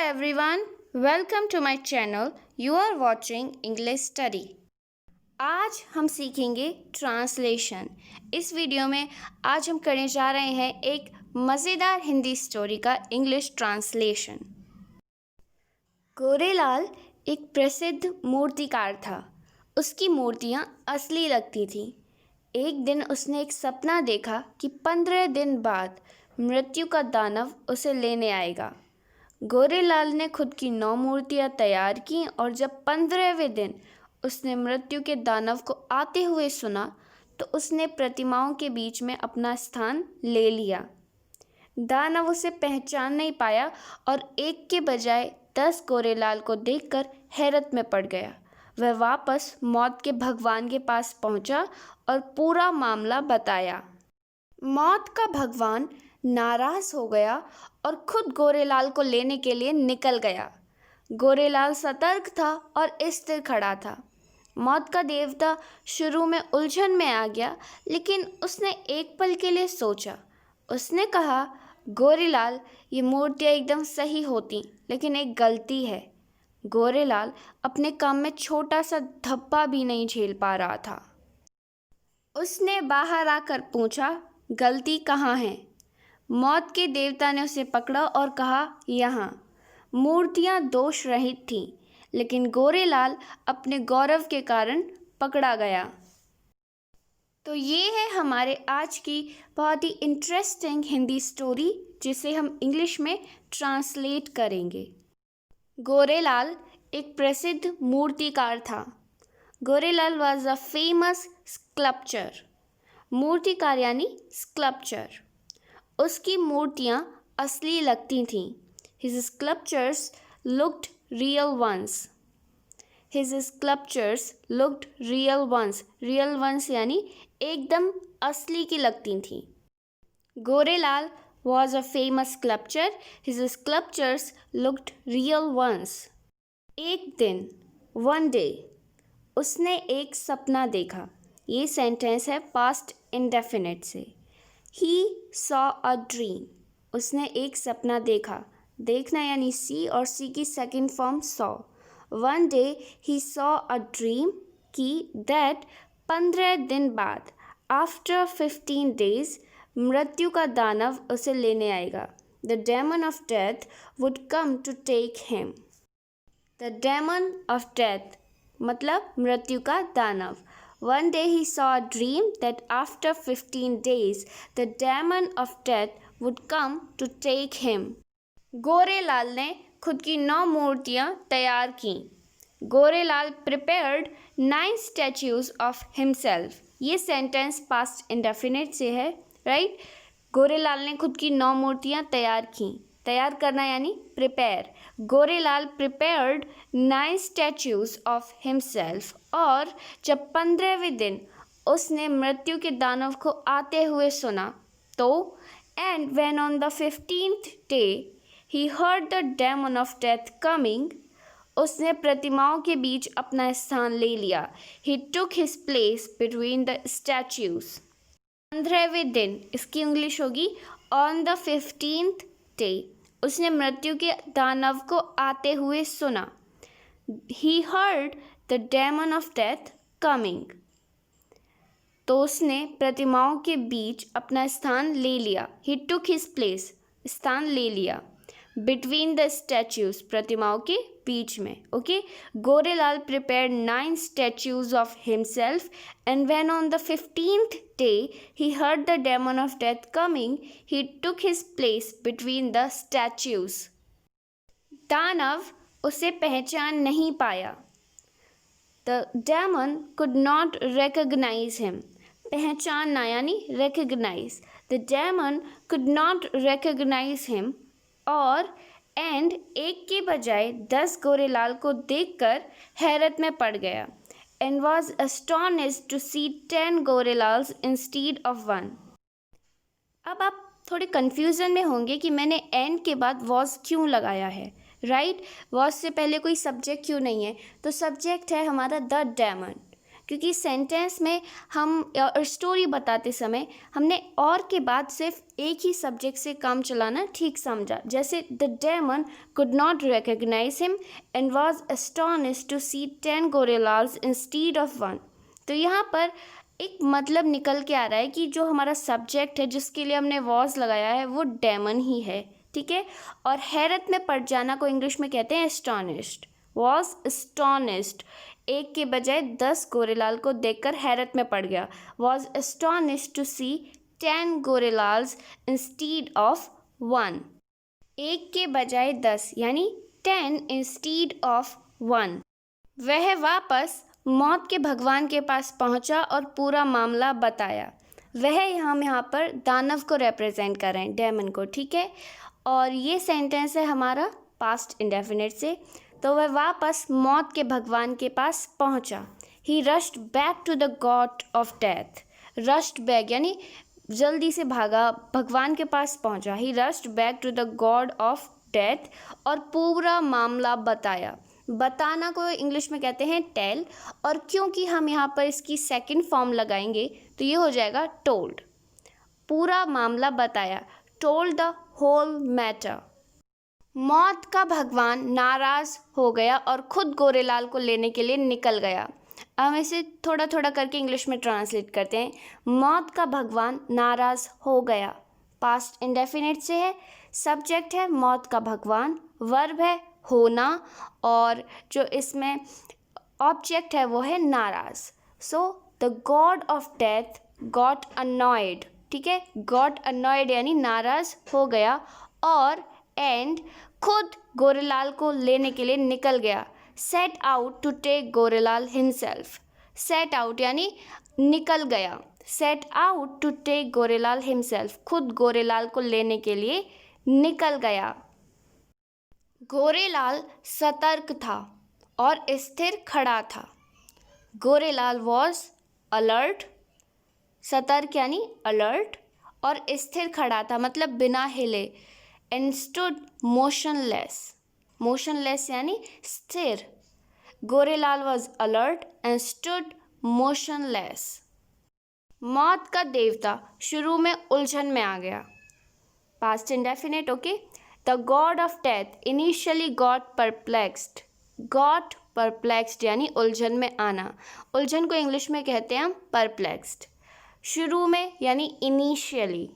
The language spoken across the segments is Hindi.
everyone, welcome to my channel. You are watching English Study. आज हम सीखेंगे ट्रांसलेशन। इस वीडियो में आज हम करने जा रहे हैं एक मज़ेदार हिंदी स्टोरी का इंग्लिश ट्रांसलेशन। गोरेलाल एक प्रसिद्ध मूर्तिकार था। उसकी मूर्तियाँ असली लगती थीं। एक दिन उसने एक सपना देखा कि 15 दिन बाद मृत्यु का दानव उसे लेने आएगा। गोरेलाल ने खुद की 9 मूर्तियाँ तैयार की और जब 15वें दिन उसने मृत्यु के दानव को आते हुए सुना तो उसने प्रतिमाओं के बीच में अपना स्थान ले लिया। दानव उसे पहचान नहीं पाया और एक के बजाय 10 गोरेलाल को देखकर हैरत में पड़ गया। वह वापस मौत के भगवान के पास पहुंचा और पूरा मामला बताया। मौत का भगवान नाराज हो गया और खुद गोरेलाल को लेने के लिए निकल गया। गोरेलाल सतर्क था और स्थिर खड़ा था। मौत का देवता शुरू में उलझन में आ गया, लेकिन उसने एक पल के लिए सोचा। उसने कहा, गोरेलाल, ये मूर्तियाँ एकदम सही होती, लेकिन एक गलती है। गोरेलाल अपने काम में छोटा सा धब्बा भी नहीं झेल पा रहा था। उसने बाहर आकर पूछा, गलती कहाँ है? मौत के देवता ने उसे पकड़ा और कहा, यहाँ। मूर्तियाँ दोष रहित थीं, लेकिन गोरेलाल अपने गौरव के कारण पकड़ा गया। तो ये है हमारे आज की बहुत ही इंटरेस्टिंग हिंदी स्टोरी, जिसे हम इंग्लिश में ट्रांसलेट करेंगे। गोरेलाल एक प्रसिद्ध मूर्तिकार था। Gorelal was a famous sculpture. मूर्तिकार यानी स्कल्पचर। उसकी मूर्तियाँ असली लगती थीं। His sculptures looked real ones. His sculptures looked real ones. Real ones यानी एकदम असली की लगती थीं। Gorelal was a famous sculptor. His sculptures looked real ones. एक दिन, one day, उसने एक सपना देखा। ये सेंटेंस है पास्ट इंडेफिनिट से। He saw a dream. उसने एक सपना देखा। देखना यानी सी और सी की second form saw. One day he saw a dream कि that 15 दिन बाद after 15 days मृत्यु का दानव उसे लेने आएगा। The demon of death would come to take him. The demon of death मतलब मृत्यु का दानव। One day he saw a dream that after 15 days the demon of death would come to take him. Gorelal ने खुद की 9 मूर्तियाँ तैयार की। Gorelal prepared 9 statues of himself. ये सेंटेंस पास्ट इंडेफिनिट से है, राइट? गोरेलाल ने खुद की 9 मूर्तियाँ तैयार की। तैयार करना यानी prepare. Gorelal prepared 9 statues of himself और जब 15वें दिन उसने मृत्यु के दानव को आते हुए सुना तो and when on the 15th day he heard the demon of death coming, उसने प्रतिमाओं के बीच अपना स्थान ले लिया। He took his place between the statues. 15वें दिन, इसकी इंग्लिश होगी ऑन द 15th डे, उसने मृत्यु के दानव को आते हुए सुना। ही heard the demon of death coming, तो उसने प्रतिमाओं के बीच अपना स्थान ले लिया। ही टुक हिज प्लेस, स्थान ले लिया। बिटवीन द स्टैच्यूज, प्रतिमाओं के बीच में। Okay, Gorelal prepared 9 statues of himself and when on the 15th day he heard the demon of death coming, he took his place between the statues. दानव उसे पहचान नहीं पाया। The demon could not recognise him. पहचानना यानी recognise. The demon could not recognise him और एंड एक के बजाय 10 गोरेलाल को देखकर हैरत में पड़ गया। And was astonished to see 10 Gorelals instead of 1। अब आप थोड़े कन्फ्यूज़न में होंगे कि मैंने एंड के बाद वॉज क्यों लगाया है, राइट? वॉज से पहले कोई सब्जेक्ट क्यों नहीं है? तो सब्जेक्ट है हमारा द डेमन, क्योंकि सेंटेंस में हम स्टोरी बताते समय हमने और के बाद सिर्फ एक ही सब्जेक्ट से काम चलाना ठीक समझा। जैसे the demon could not recognise him and was astonished to see 10 gorillas instead of 1। तो यहाँ पर एक मतलब निकल के आ रहा है कि जो हमारा सब्जेक्ट है जिसके लिए हमने वॉज लगाया है वो डेमन ही है, ठीक है। और हैरत में पड़ जाना को इंग्लिश में कहते हैं एस्टोनिश्ड। वॉज एस्टोनिश्ड, एक के बजाय 10 गोरेलाल को देखकर हैरत में पड़ गया। Was astonished to see 10 gorillas instead of 1। एक के बजाय 10 यानी 10 इंस्टीड ऑफ 1। वह वापस मौत के भगवान के पास पहुंचा और पूरा मामला बताया। वह हम यहाँ पर दानव को रिप्रेजेंट कर रहे हैं, डेमन को, ठीक है। और ये सेंटेंस है हमारा पास्ट इंडेफिनिट से। तो वह वापस मौत के भगवान के पास पहुंचा। He rushed back to the god of death. Rushed back यानी जल्दी से भागा, भगवान के पास पहुंचा। He rushed back to the god of death और पूरा मामला बताया। बताना को इंग्लिश में कहते हैं टेल, और क्योंकि हम यहाँ पर इसकी सेकंड फॉर्म लगाएंगे तो ये हो जाएगा टोल्ड। पूरा मामला बताया, टोल्ड द होल मैटर। मौत का भगवान नाराज हो गया और खुद गोरेलाल को लेने के लिए निकल गया। हम इसे थोड़ा थोड़ा करके इंग्लिश में ट्रांसलेट करते हैं। मौत का भगवान नाराज हो गया, पास्ट इंडेफिनिट से है, सब्जेक्ट है मौत का भगवान, वर्ब है होना, और जो इसमें ऑब्जेक्ट है वो है नाराज। So the god of death got annoyed, ठीक है। गॉट अनॉयड यानी नाराज हो गया, और एंड खुद गोरेलाल को लेने के लिए निकल गया। Set out to take Gorelal himself. Set out यानी निकल गया। Set out to take Gorelal himself, खुद गोरेलाल को लेने के लिए निकल गया। गोरेलाल सतर्क था और स्थिर खड़ा था। गोरेलाल वॉज अलर्ट, सतर्क यानी अलर्ट, और स्थिर खड़ा था मतलब बिना हिले। एंड स्टूड मोशनलेस, मोशनलेस यानी स्थिर। Gorelal was alert and stood motionless. मौत का देवता शुरू में उलझन में आ गया, past indefinite, okay. The god of death initially got perplexed. Got perplexed यानी उलझन में आना। उलझन को इंग्लिश में कहते हैं हम परप्लेक्स्ड। शुरू में यानी initially.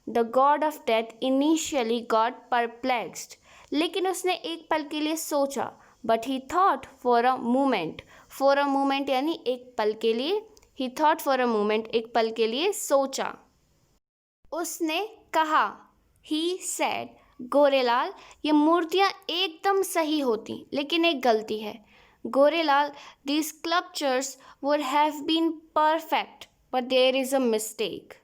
The god of death initially got perplexed, लेकिन उसने एक पल के लिए सोचा। But he thought for a moment. For a moment यानी एक पल के लिए। ही थॉट फॉर अ मोमेंट, एक पल के लिए सोचा। उसने कहा, ही सेड, गोरेलाल ये मूर्तियाँ एकदम सही होती, लेकिन एक गलती है। Gorelal these sculptures would have been perfect, but there is a mistake.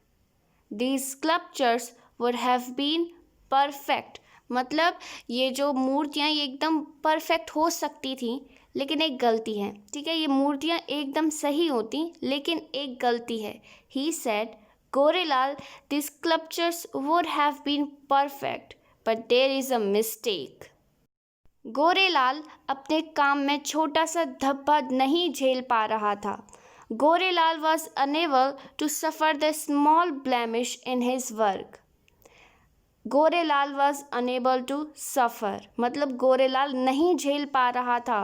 These sculptures would have been perfect, मतलब ये जो मूर्तियाँ ये एकदम परफेक्ट हो सकती थी, लेकिन एक गलती है, ठीक है। ये मूर्तियाँ एकदम सही होती, लेकिन एक गलती है। He said, Gorelal, these sculptures would have been perfect, but there is a mistake. Gorelal अपने काम में छोटा सा धब्बा नहीं झेल पा रहा था। Gorelal was unable to suffer the small blemish in his work. Gorelal was unable to suffer मतलब गोरेलाल नहीं झेल पा रहा था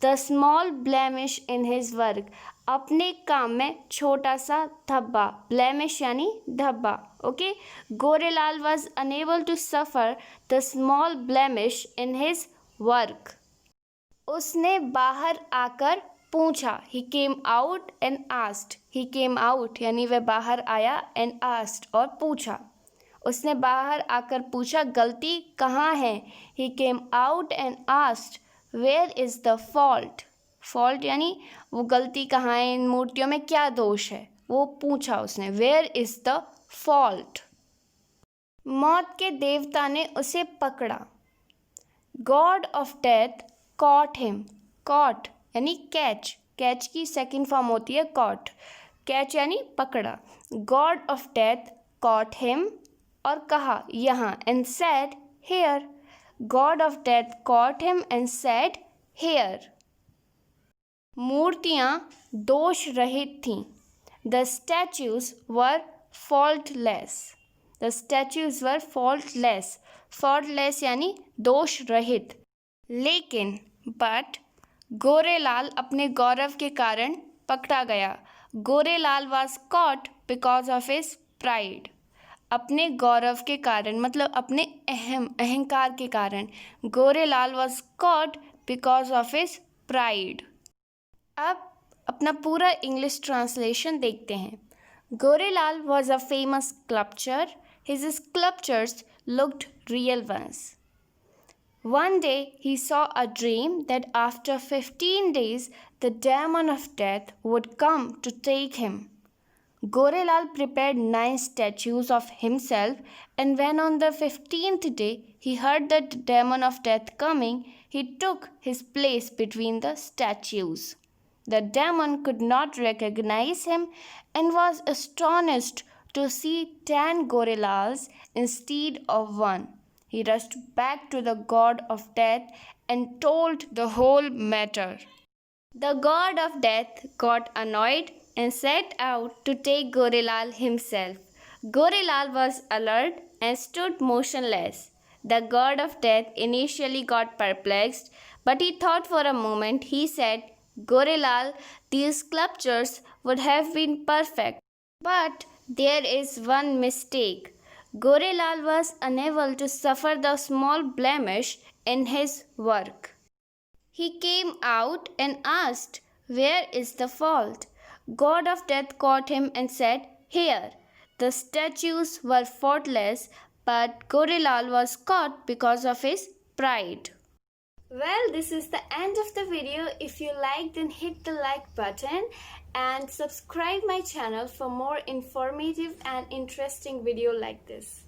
the small blemish in his work, अपने काम में छोटा सा धब्बा। ब्लेमिश यानी धब्बा, okay. Gorelal was unable to suffer the small blemish in his work. उसने बाहर आकर पूछा। He came out and asked. He came out यानी वह बाहर आया, एंड आस्क्ड और पूछा। उसने बाहर आकर पूछा, गलती कहाँ है। He came out and asked where is the fault. Fault यानी वो गलती कहाँ है, इन मूर्तियों में क्या दोष है, वो पूछा उसने। Where is the fault. मौत के देवता ने उसे पकड़ा। God of death caught him. Caught यानी कैच, कैच की सेकंड फॉर्म होती है कॉट। कैच यानी पकड़ा। God of death caught him और कहा यहाँ, and said here. God of death caught him and said here. मूर्तियाँ दोष रहित थीं। The statues were faultless. The statues were faultless. Faultless यानी दोष रहित। लेकिन but गोरेलाल अपने गौरव के कारण पकड़ा गया। Gorelal was caught because of his pride. अपने गौरव के कारण मतलब अपने अहंकार के कारण Gorelal was caught because of his pride. अब अपना पूरा इंग्लिश ट्रांसलेशन देखते हैं। Gorelal was a famous sculptor. His sculptures looked real ones. One day he saw a dream that after 15 days the demon of death would come to take him. Gorelal prepared 9 statues of himself, and when on the 15th day he heard the demon of death coming, he took his place between the statues. The demon could not recognize him and was astonished to see 10 Gorelals instead of one. He rushed back to the god of death and told the whole matter. The god of death got annoyed and set out to take Gorelal himself. Gorelal was alert and stood motionless. The god of death initially got perplexed, but he thought for a moment. He said, Gorelal, these sculptures would have been perfect. But there is one mistake. Gorelal was unable to suffer the small blemish in his work. He came out and asked, Where is the fault? God of death caught him and said, Here, the statues were faultless, but Gorelal was caught because of his pride. Well, this is the end of the video. If you liked, then hit the like button and subscribe my channel for more informative and interesting video like this.